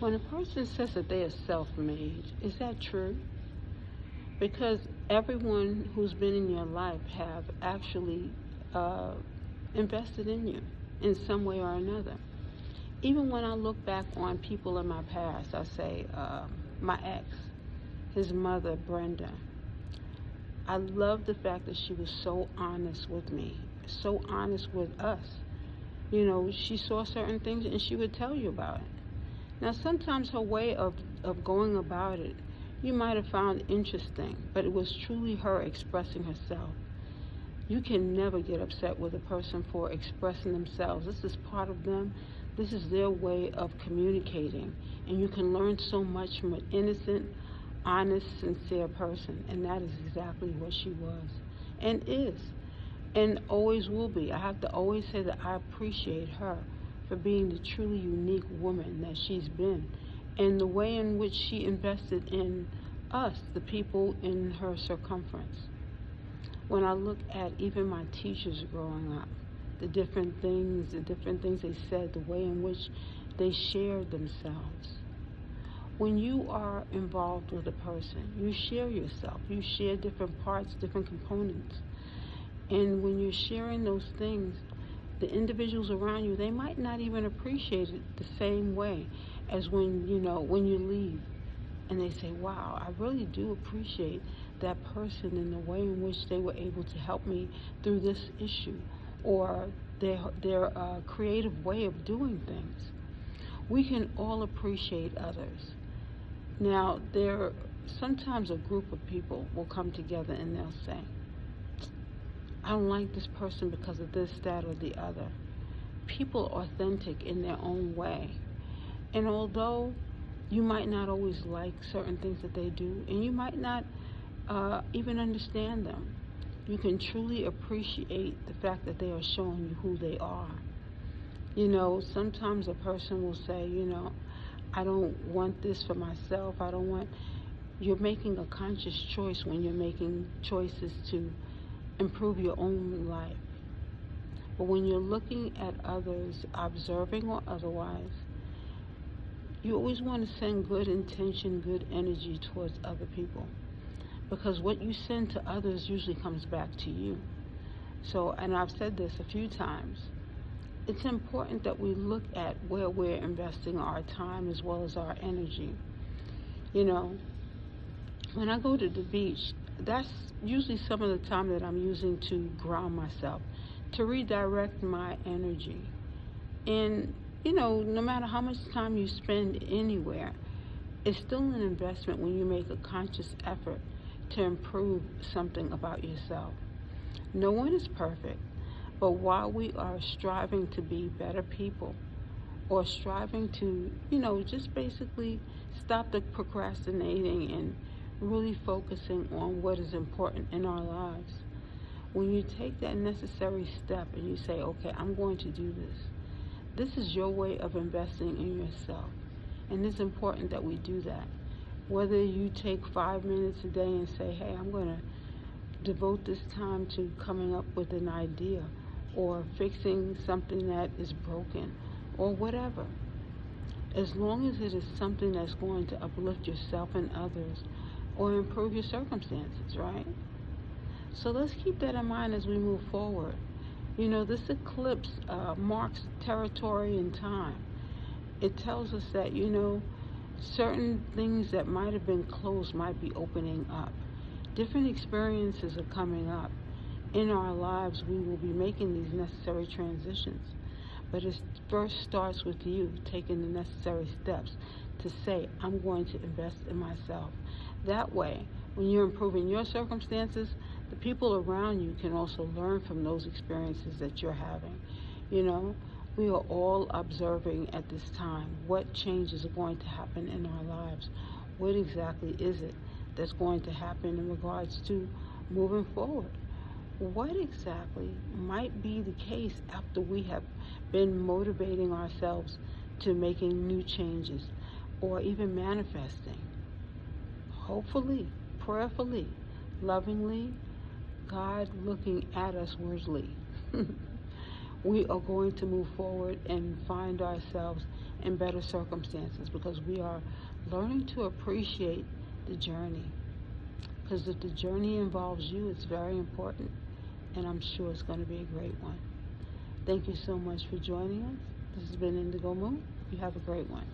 When a person says that they are self-made, is that true? Because everyone who's been in your life have actually uh, invested in you in some way or another. Even when I look back on people in my past, I say my ex, his mother, Brenda. I love the fact that she was so honest with me, so honest with us. She saw certain things and she would tell you about it. Now, sometimes her way of going about it, you might have found interesting, but it was truly her expressing herself. You can never get upset with a person for expressing themselves. This is part of them. This is their way of communicating. And you can learn so much from an innocent, honest, sincere person. And that is exactly what she was and is and always will be. I have to always say that I appreciate her for being the truly unique woman that she's been and the way in which she invested in us, the people in her circumference. When I look at even my teachers growing up, the different things they said, the way in which they shared themselves. When you are involved with a person, you share yourself. You share different parts, different components. And when you're sharing those things, the individuals around you, they might not even appreciate it the same way as when you leave and they say, wow, I really do appreciate that person and the way in which they were able to help me through this issue, or their creative way of doing things. We can all appreciate others. Now, sometimes a group of people will come together and they'll say, I don't like this person because of this, that, or the other. People are authentic in their own way. And although you might not always like certain things that they do, and you might not even understand them, you can truly appreciate the fact that they are showing you who they are. Sometimes a person will say, I don't want this for myself. You're making a conscious choice when you're making choices to improve your own life. But when you're looking at others, observing or otherwise, you always want to send good intention, good energy towards other people. Because what you send to others usually comes back to you. So, and I've said this a few times, it's important that we look at where we're investing our time as well as our energy. When I go to the beach, that's usually some of the time that I'm using to ground myself, to redirect my energy. And, no matter how much time you spend anywhere, it's still an investment when you make a conscious effort to improve something about yourself. No one is perfect, but while we are striving to be better people, or striving to, just basically stop the procrastinating and really focusing on what is important in our lives. When you take that necessary step and you say, okay, I'm going to do this. This is your way of investing in yourself. And it's important that we do that. Whether you take 5 minutes a day and say, hey, I'm going to devote this time to coming up with an idea or fixing something that is broken or whatever. As long as it is something that's going to uplift yourself and others or improve your circumstances, right? So let's keep that in mind as we move forward. This eclipse marks territory and time. It tells us that, certain things that might have been closed might be opening up. Different experiences are coming up. In our lives, we will be making these necessary transitions. But it first starts with you taking the necessary steps to say, I'm going to invest in myself. That way, when you're improving your circumstances, the people around you can also learn from those experiences that you're having. We are all observing at this time what changes are going to happen in our lives. What exactly is it that's going to happen in regards to moving forward? What exactly might be the case after we have been motivating ourselves to making new changes or even manifesting? Hopefully, prayerfully, lovingly, God looking at us wordly. We are going to move forward and find ourselves in better circumstances, because we are learning to appreciate the journey. Because if the journey involves you, it's very important, and I'm sure it's going to be a great one. Thank you so much for joining us. This has been Indigo Moon. You have a great one.